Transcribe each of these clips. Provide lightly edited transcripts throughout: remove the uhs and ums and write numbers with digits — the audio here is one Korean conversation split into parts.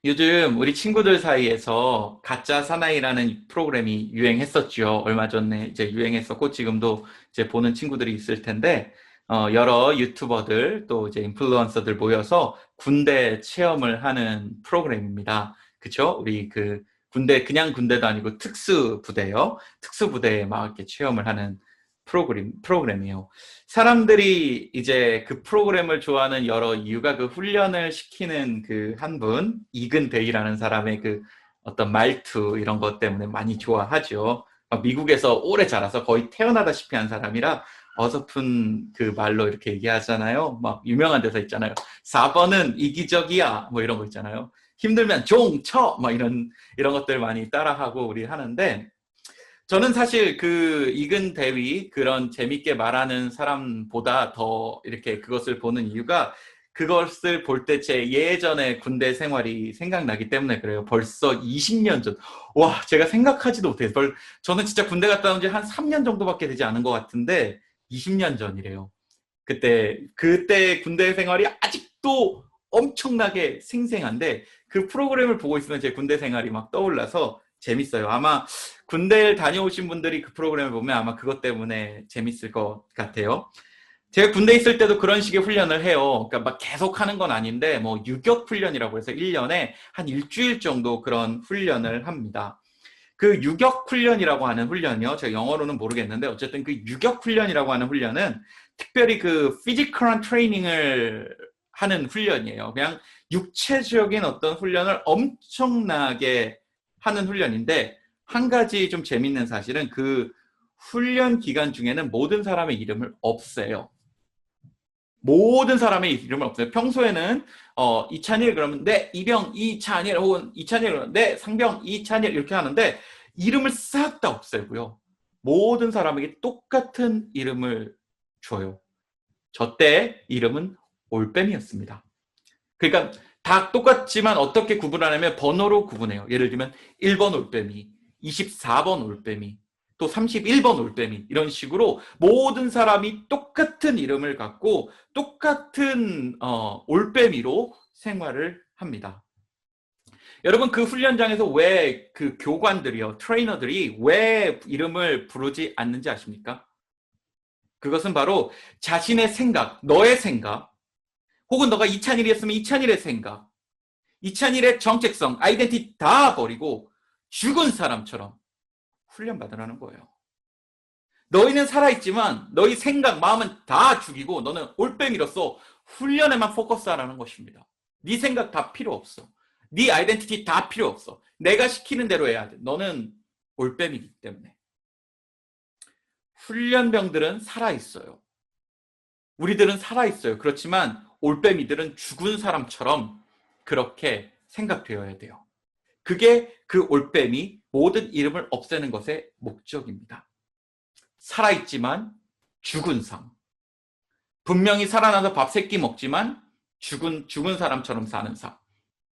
요즘 우리 친구들 사이에서 가짜 사나이라는 프로그램이 유행했었죠. 얼마 전에 이제 유행했었고 지금도 이제 보는 친구들이 있을 텐데 여러 유튜버들 또 이제 인플루언서들 모여서 군대 체험을 하는 프로그램입니다. 그쵸? 우리 그 군대 그냥 군대도 아니고 특수부대요. 특수부대에 막 이렇게 체험을 하는 프로그램이에요. 사람들이 이제 그 프로그램을 좋아하는 여러 이유가 그 훈련을 시키는 그 한 분, 이근대이라는 사람의 그 어떤 말투 이런 것 때문에 많이 좋아하죠. 미국에서 오래 자라서 거의 태어나다시피 한 사람이라 어설픈 그 말로 이렇게 얘기하잖아요. 막 유명한 데서 있잖아요. 4번은 이기적이야. 뭐 이런 거 있잖아요. 힘들면 종 쳐. 막 이런 것들 많이 따라하고 우리 하는데 저는 사실 그 이근 대위 그런 재밌게 말하는 사람보다 더 이렇게 그것을 보는 이유가 그것을 볼 때 제 예전의 군대 생활이 생각나기 때문에 그래요. 벌써 20년 전. 와, 제가 생각하지도 못해요. 저는 진짜 군대 갔다 온 지 한 3년 정도밖에 되지 않은 것 같은데 20년 전이래요. 그때 군대 생활이 아직도 엄청나게 생생한데 그 프로그램을 보고 있으면 제 군대 생활이 막 떠올라서 재밌어요. 아마 군대를 다녀오신 분들이 그 프로그램을 보면 아마 그것 때문에 재밌을 것 같아요. 제가 군대 있을 때도 그런 식의 훈련을 해요. 그러니까 막 계속 하는 건 아닌데 뭐 유격 훈련이라고 해서 1년에 한 일주일 정도 그런 훈련을 합니다. 그 유격 훈련이라고 하는 훈련이요. 제가 영어로는 모르겠는데 어쨌든 그 유격 훈련이라고 하는 훈련은 특별히 그 피지컬한 트레이닝을 하는 훈련이에요. 그냥 육체적인 어떤 훈련을 엄청나게 하는 훈련인데 한 가지 좀 재밌는 사실은 그 훈련 기간 중에는 모든 사람의 이름을 없애요. 모든 사람의 이름을 없애요. 평소에는 이찬일 그러면 네 이병 이찬일 혹은 이찬일 그러면 네 상병 이찬일 이렇게 하는데 이름을 싹 다 없애고요. 모든 사람에게 똑같은 이름을 줘요. 저 때 이름은 올빼미였습니다. 그러니까 다 똑같지만 어떻게 구분하냐면 번호로 구분해요. 예를 들면 1번 올빼미, 24번 올빼미, 또 31번 올빼미 이런 식으로 모든 사람이 똑같은 이름을 갖고 똑같은 올빼미로 생활을 합니다. 여러분 그 훈련장에서 왜 그 교관들이요, 트레이너들이 왜 이름을 부르지 않는지 아십니까? 그것은 바로 자신의 생각, 너의 생각, 혹은 너가 이찬일이었으면 이찬일의 생각, 이찬일의 정체성, 아이덴티티 다 버리고 죽은 사람처럼 훈련받으라는 거예요. 너희는 살아있지만 너희 생각, 마음은 다 죽이고 너는 올빼미로서 훈련에만 포커스하라는 것입니다. 네 생각 다 필요 없어. 네 아이덴티티 다 필요 없어. 내가 시키는 대로 해야 돼. 너는 올빼미이기 때문에. 훈련병들은 살아있어요. 우리들은 살아있어요. 그렇지만 올빼미들은 죽은 사람처럼 그렇게 생각되어야 돼요. 그게 그 올빼미 모든 이름을 없애는 것의 목적입니다. 살아있지만 죽은 삶. 분명히 살아나서 밥 세끼 먹지만 죽은 사람처럼 사는 삶.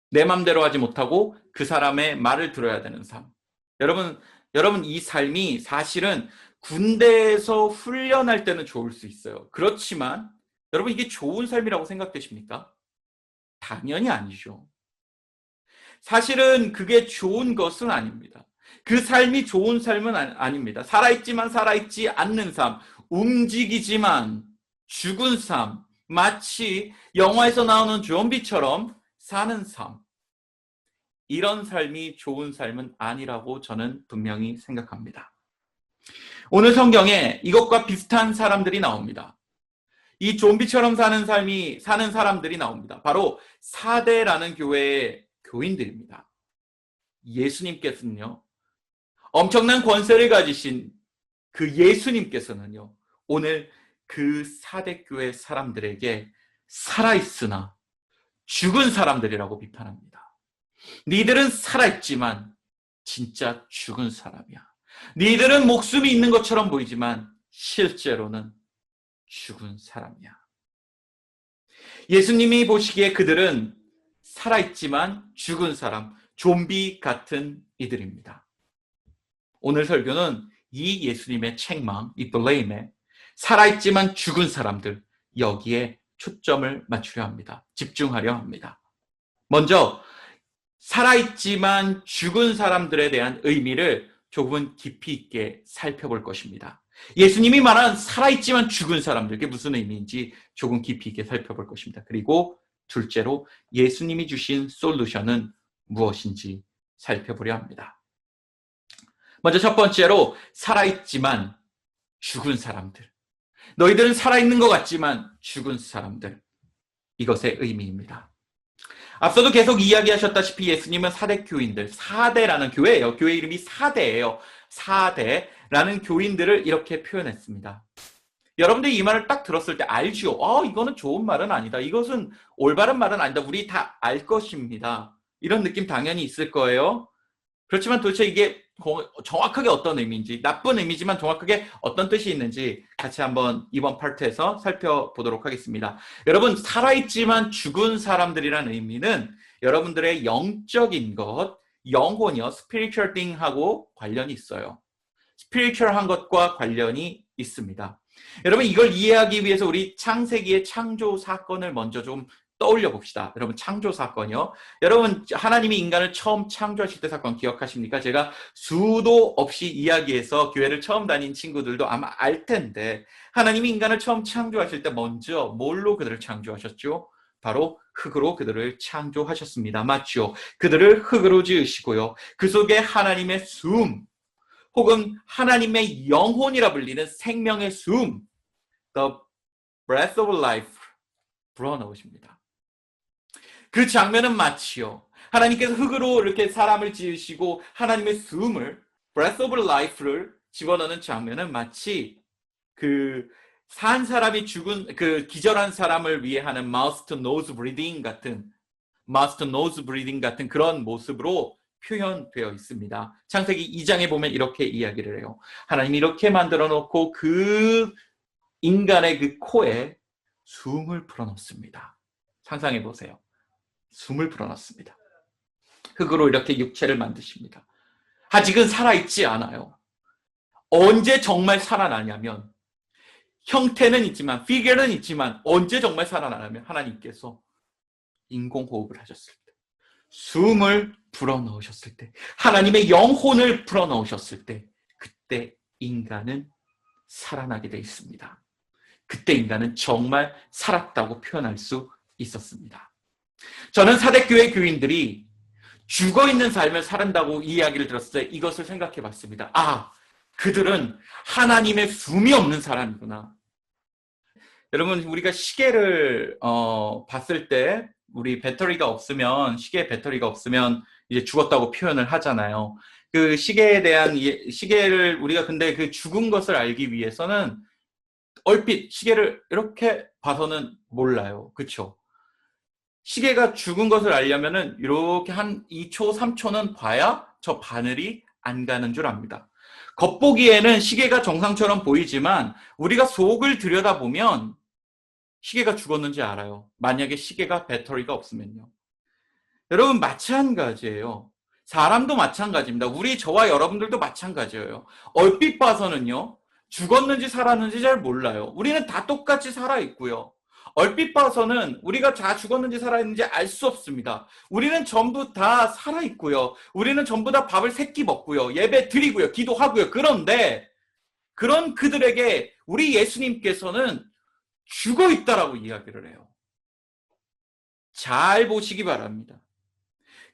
내 맘대로 하지 못하고 그 사람의 말을 들어야 되는 삶. 여러분 이 삶이 사실은 군대에서 훈련할 때는 좋을 수 있어요. 그렇지만 여러분 이게 좋은 삶이라고 생각되십니까? 당연히 아니죠. 사실은 그게 좋은 것은 아닙니다. 그 삶이 좋은 삶은 아닙니다. 살아있지만 살아있지 않는 삶, 움직이지만 죽은 삶, 마치 영화에서 나오는 좀비처럼 사는 삶. 이런 삶이 좋은 삶은 아니라고 저는 분명히 생각합니다. 오늘 성경에 이것과 비슷한 사람들이 나옵니다. 이 좀비처럼 사는 사람들이 나옵니다. 바로 사대라는 교회의 교인들입니다. 예수님께서는요, 엄청난 권세를 가지신 그 예수님께서는요, 오늘 그 사대교회 사람들에게 살아있으나 죽은 사람들이라고 비판합니다. 니들은 살아있지만 진짜 죽은 사람이야. 니들은 목숨이 있는 것처럼 보이지만 실제로는 죽은 사람이야. 예수님이 보시기에 그들은 살아있지만 죽은 사람, 좀비 같은 이들입니다. 오늘 설교는 이 예수님의 책망, 이 블레임에 살아있지만 죽은 사람들, 여기에 초점을 맞추려 합니다. 집중하려 합니다. 먼저 살아있지만 죽은 사람들에 대한 의미를 조금은 깊이 있게 살펴볼 것입니다. 예수님이 말한 살아있지만 죽은 사람들, 그게 무슨 의미인지 조금 깊이 있게 살펴볼 것입니다. 그리고 둘째로 예수님이 주신 솔루션은 무엇인지 살펴보려 합니다. 먼저 첫 번째로 살아있지만 죽은 사람들. 너희들은 살아있는 것 같지만 죽은 사람들. 이것의 의미입니다. 앞서도 계속 이야기하셨다시피 예수님은 사대 교인들, 사대라는 교회예요. 교회 이름이 사대예요. 사대라는 교인들을 이렇게 표현했습니다. 여러분들이 이 말을 딱 들었을 때 알지요. 이거는 좋은 말은 아니다. 이것은 올바른 말은 아니다. 우리 다 알 것입니다. 이런 느낌 당연히 있을 거예요. 그렇지만 도대체 이게 정확하게 어떤 의미인지, 나쁜 의미지만 정확하게 어떤 뜻이 있는지 같이 한번 이번 파트에서 살펴보도록 하겠습니다. 여러분, 살아있지만 죽은 사람들이란 의미는 여러분들의 영적인 것, 영혼이요, spiritual thing하고 관련이 있어요. spiritual한 것과 관련이 있습니다. 여러분, 이걸 이해하기 위해서 우리 창세기의 창조 사건을 먼저 좀 떠올려 봅시다. 여러분, 창조 사건이요. 여러분, 하나님이 인간을 처음 창조하실 때 사건 기억하십니까? 제가 수도 없이 이야기해서 교회를 처음 다닌 친구들도 아마 알 텐데, 하나님이 인간을 처음 창조하실 때 먼저 뭘로 그들을 창조하셨죠? 바로 흙으로 그들을 창조하셨습니다. 맞죠? 그들을 흙으로 지으시고요. 그 속에 하나님의 숨, 혹은 하나님의 영혼이라 불리는 생명의 숨, the breath of life, 불어넣으십니다. 그 장면은 마치요. 하나님께서 흙으로 이렇게 사람을 지으시고 하나님의 숨을, breath of life를 집어넣는 장면은 마치 그 산 사람이 죽은, 그 기절한 사람을 위해 하는 mouth to nose breathing 같은 그런 모습으로 표현되어 있습니다. 창세기 2장에 보면 이렇게 이야기를 해요. 하나님이 이렇게 만들어 놓고 그 인간의 그 코에 숨을 불어넣습니다. 상상해 보세요. 숨을 불어넣습니다. 흙으로 이렇게 육체를 만드십니다. 아직은 살아있지 않아요. 언제 정말 살아나냐면, 형태는 있지만, 피규어는 있지만, 언제 정말 살아나냐면 하나님께서 인공호흡을 하셨을 때, 숨을 불어넣으셨을 때, 하나님의 영혼을 불어넣으셨을 때, 그때 인간은 살아나게 돼 있습니다. 그때 인간은 정말 살았다고 표현할 수 있었습니다. 저는 사대교회 교인들이 죽어있는 삶을 살한다고 이야기를 들었을 때 이것을 생각해 봤습니다. 그들은 하나님의 숨이 없는 사람이구나. 여러분, 우리가 시계를 봤을 때 우리 배터리가 없으면, 시계에 배터리가 없으면 이제 죽었다고 표현을 하잖아요. 그 시계에 대한, 시계를 우리가 근데 그 죽은 것을 알기 위해서는 얼핏 시계를 이렇게 봐서는 몰라요. 그쵸? 시계가 죽은 것을 알려면은 이렇게 한 2초, 3초는 봐야 저 바늘이 안 가는 줄 압니다. 겉보기에는 시계가 정상처럼 보이지만 우리가 속을 들여다보면 시계가 죽었는지 알아요. 만약에 시계가 배터리가 없으면요. 여러분, 마찬가지예요. 사람도 마찬가지입니다. 저와 여러분들도 마찬가지예요. 얼핏 봐서는요, 죽었는지 살았는지 잘 몰라요. 우리는 다 똑같이 살아있고요. 얼핏 봐서는 우리가 다 죽었는지 살아있는지 알 수 없습니다. 우리는 전부 다 살아있고요. 우리는 전부 다 밥을 3끼 먹고요. 예배 드리고요. 기도하고요. 그런데 그런 그들에게 우리 예수님께서는 죽어있다라고 이야기를 해요. 잘 보시기 바랍니다.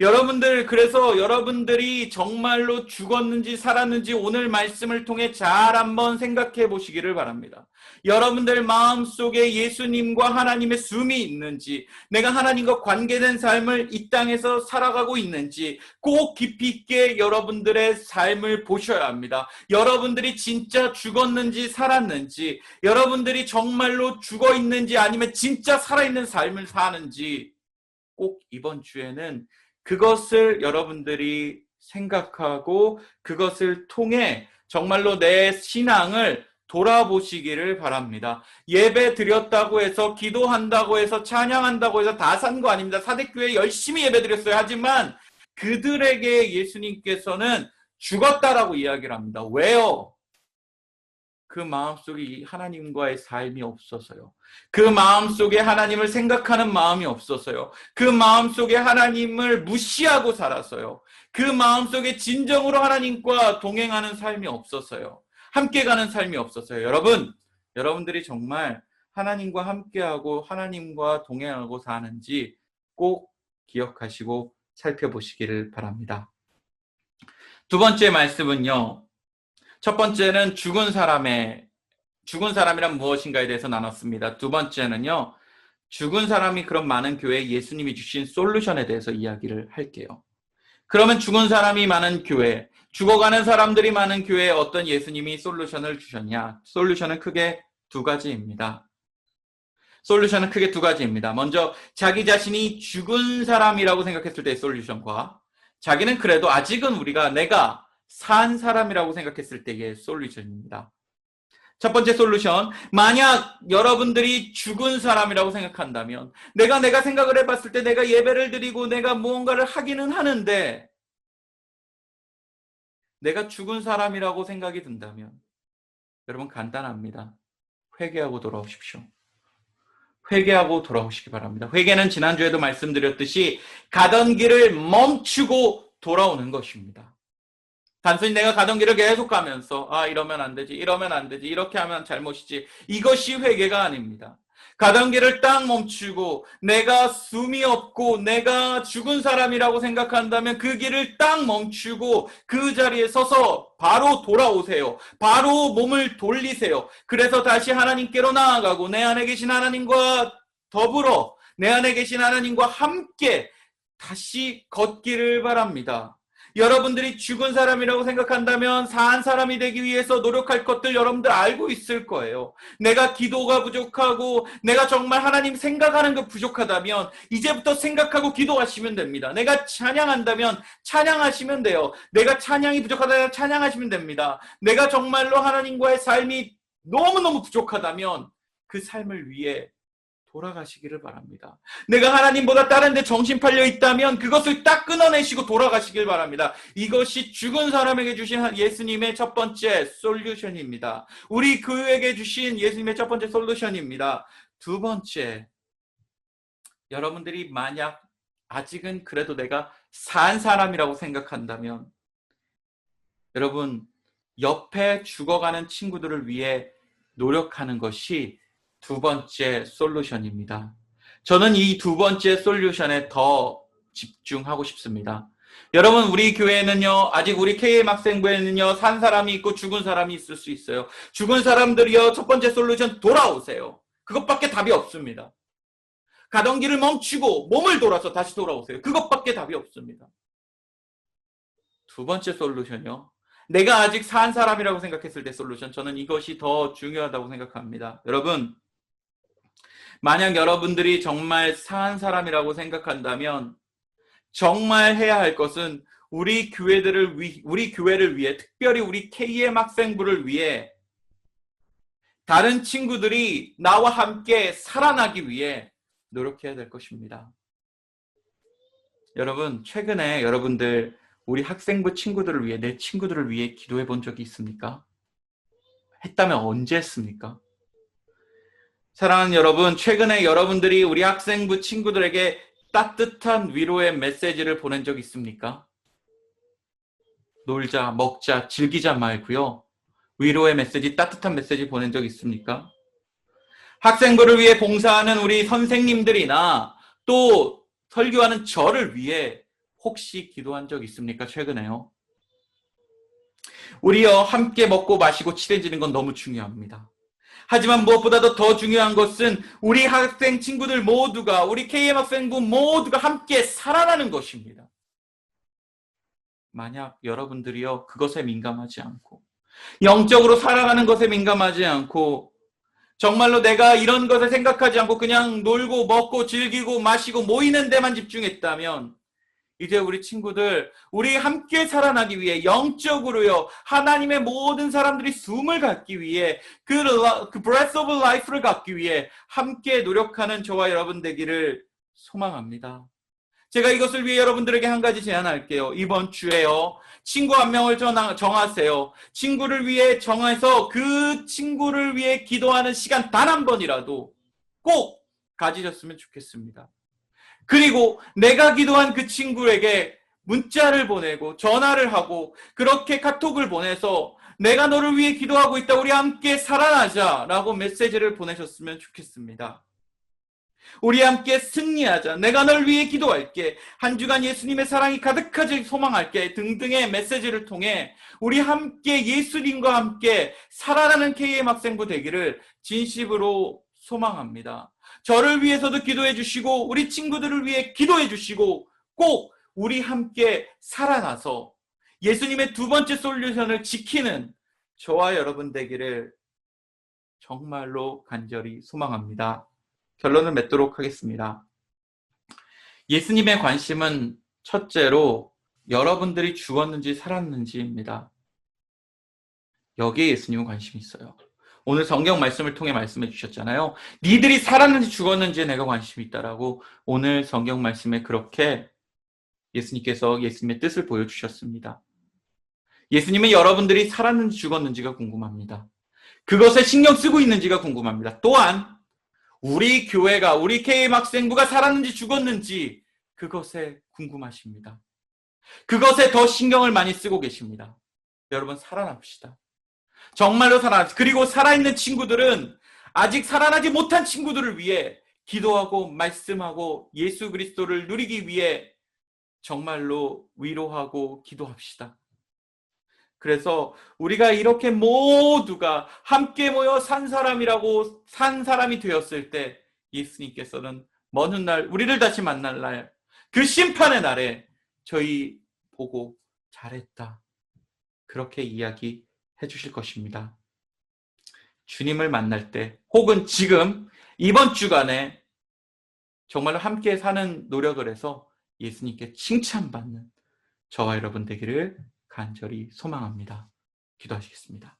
여러분들, 그래서 여러분들이 정말로 죽었는지 살았는지 오늘 말씀을 통해 잘 한번 생각해 보시기를 바랍니다. 여러분들 마음속에 예수님과 하나님의 숨이 있는지, 내가 하나님과 관계된 삶을 이 땅에서 살아가고 있는지 꼭 깊이 있게 여러분들의 삶을 보셔야 합니다. 여러분들이 진짜 죽었는지 살았는지, 여러분들이 정말로 죽어 있는지 아니면 진짜 살아있는 삶을 사는지 꼭 이번 주에는 그것을 여러분들이 생각하고 그것을 통해 정말로 내 신앙을 돌아보시기를 바랍니다. 예배 드렸다고 해서, 기도한다고 해서, 찬양한다고 해서 다 산 거 아닙니다. 사대교회 열심히 예배 드렸어요. 하지만 그들에게 예수님께서는 죽었다라고 이야기를 합니다. 왜요? 그 마음속에 하나님과의 삶이 없어서요. 그 마음속에 하나님을 생각하는 마음이 없어서요. 그 마음속에 하나님을 무시하고 살아서요. 그 마음속에 진정으로 하나님과 동행하는 삶이 없어서요. 함께 가는 삶이 없어서요. 여러분들이 정말 하나님과 함께하고 하나님과 동행하고 사는지 꼭 기억하시고 살펴보시기를 바랍니다. 두 번째 말씀은요. 첫 번째는 죽은 사람이란 무엇인가에 대해서 나눴습니다. 두 번째는요. 죽은 사람이 그런 많은 교회에 예수님이 주신 솔루션에 대해서 이야기를 할게요. 그러면 죽은 사람이 많은 교회, 죽어가는 사람들이 많은 교회에 어떤 예수님이 솔루션을 주셨냐? 솔루션은 크게 두 가지입니다. 먼저 자기 자신이 죽은 사람이라고 생각했을 때의 솔루션과 자기는 그래도 아직은 내가 산 사람이라고 생각했을 때의 솔루션입니다. 첫 번째 솔루션, 만약 여러분들이 죽은 사람이라고 생각한다면 내가 생각을 해봤을 때 내가 예배를 드리고 내가 무언가를 하기는 하는데 내가 죽은 사람이라고 생각이 든다면 여러분 간단합니다. 회개하고 돌아오십시오. 회개하고 돌아오시기 바랍니다. 회개는 지난주에도 말씀드렸듯이 가던 길을 멈추고 돌아오는 것입니다. 단순히 내가 가던 길을 계속 가면서 이러면 안 되지, 이렇게 하면 잘못이지, 이것이 회개가 아닙니다. 가던 길을 딱 멈추고 내가 숨이 없고 내가 죽은 사람이라고 생각한다면 그 길을 딱 멈추고 그 자리에 서서 바로 돌아오세요. 바로 몸을 돌리세요. 그래서 다시 하나님께로 나아가고 내 안에 계신 하나님과 더불어 내 안에 계신 하나님과 함께 다시 걷기를 바랍니다. 여러분들이 죽은 사람이라고 생각한다면 산 사람이 되기 위해서 노력할 것들 여러분들 알고 있을 거예요. 내가 기도가 부족하고 내가 정말 하나님 생각하는 것 부족하다면 이제부터 생각하고 기도하시면 됩니다. 내가 찬양한다면 찬양하시면 돼요. 내가 찬양이 부족하다면 찬양하시면 됩니다. 내가 정말로 하나님과의 삶이 너무너무 부족하다면 그 삶을 위해 돌아가시기를 바랍니다. 내가 하나님보다 다른 데 정신 팔려 있다면 그것을 딱 끊어내시고 돌아가시길 바랍니다. 이것이 죽은 사람에게 주신 예수님의 첫 번째 솔루션입니다. 우리 교회에게 주신 예수님의 첫 번째 솔루션입니다. 두 번째, 여러분들이 만약 아직은 그래도 내가 산 사람이라고 생각한다면 여러분 옆에 죽어가는 친구들을 위해 노력하는 것이 두 번째 솔루션입니다. 저는 이 두 번째 솔루션에 더 집중하고 싶습니다. 여러분 우리 교회는요, 아직 우리 KM 학생부에는요, 산 사람이 있고 죽은 사람이 있을 수 있어요. 죽은 사람들이요, 첫 번째 솔루션 돌아오세요. 그것밖에 답이 없습니다. 가던 길을 멈추고 몸을 돌아서 다시 돌아오세요. 그것밖에 답이 없습니다. 두 번째 솔루션이요, 내가 아직 산 사람이라고 생각했을 때 솔루션, 저는 이것이 더 중요하다고 생각합니다. 여러분 만약 여러분들이 정말 산 사람이라고 생각한다면 정말 해야 할 것은 우리 교회를 위해, 특별히 우리 KM 학생부를 위해 다른 친구들이 나와 함께 살아나기 위해 노력해야 될 것입니다. 여러분 최근에 여러분들 우리 학생부 친구들을 위해, 내 친구들을 위해 기도해 본 적이 있습니까? 했다면 언제 했습니까? 사랑하는 여러분, 최근에 여러분들이 우리 학생부 친구들에게 따뜻한 위로의 메시지를 보낸 적 있습니까? 놀자, 먹자, 즐기자 말고요. 위로의 메시지, 따뜻한 메시지 보낸 적 있습니까? 학생부를 위해 봉사하는 우리 선생님들이나 또 설교하는 저를 위해 혹시 기도한 적 있습니까? 최근에요. 우리요, 함께 먹고 마시고 친해지는 건 너무 중요합니다. 하지만 무엇보다도 더 중요한 것은 우리 학생 친구들 모두가, 우리 KM 학생부 모두가 함께 살아나는 것입니다. 만약 여러분들이요 그것에 민감하지 않고 영적으로 살아가는 것에 민감하지 않고 정말로 내가 이런 것을 생각하지 않고 그냥 놀고 먹고 즐기고 마시고 모이는 데만 집중했다면 이제 우리 친구들, 우리 함께 살아나기 위해 영적으로요, 하나님의 모든 사람들이 숨을 갖기 위해 그 breath of life를 갖기 위해 함께 노력하는 저와 여러분 되기를 소망합니다. 제가 이것을 위해 여러분들에게 한 가지 제안할게요. 이번 주에요. 친구 한 명을 정하세요. 친구를 위해 정해서 그 친구를 위해 기도하는 시간 단 한 번이라도 꼭 가지셨으면 좋겠습니다. 그리고 내가 기도한 그 친구에게 문자를 보내고 전화를 하고 그렇게 카톡을 보내서 내가 너를 위해 기도하고 있다. 우리 함께 살아나자 라고 메시지를 보내셨으면 좋겠습니다. 우리 함께 승리하자. 내가 널 위해 기도할게. 한 주간 예수님의 사랑이 가득하길 소망할게. 등등의 메시지를 통해 우리 함께 예수님과 함께 살아나는 KM 학생부 되기를 진심으로 소망합니다. 저를 위해서도 기도해 주시고 우리 친구들을 위해 기도해 주시고 꼭 우리 함께 살아나서 예수님의 두 번째 솔루션을 지키는 저와 여러분 되기를 정말로 간절히 소망합니다. 결론을 맺도록 하겠습니다. 예수님의 관심은 첫째로 여러분들이 죽었는지 살았는지입니다. 여기에 예수님은 관심이 있어요. 오늘 성경 말씀을 통해 말씀해 주셨잖아요. 니들이 살았는지 죽었는지에 내가 관심이 있다라고 오늘 성경 말씀에 그렇게 예수님께서 예수님의 뜻을 보여주셨습니다. 예수님은 여러분들이 살았는지 죽었는지가 궁금합니다. 그것에 신경 쓰고 있는지가 궁금합니다. 또한 우리 교회가, 우리 KM 학생부가 살았는지 죽었는지 그것에 궁금하십니다. 그것에 더 신경을 많이 쓰고 계십니다. 여러분 살아납시다. 정말로 살아납시다. 그리고 살아있는 친구들은 아직 살아나지 못한 친구들을 위해 기도하고 말씀하고 예수 그리스도를 누리기 위해 정말로 위로하고 기도합시다. 그래서 우리가 이렇게 모두가 함께 모여 산 사람이 되었을 때 예수님께서는 먼 훗날 우리를 다시 만날 날 그 심판의 날에 저희 보고 잘했다 그렇게 이야기해 주실 것입니다. 주님을 만날 때 혹은 지금 이번 주간에 정말로 함께 사는 노력을 해서 예수님께 칭찬받는 저와 여러분 되기를 간절히 소망합니다. 기도하시겠습니다.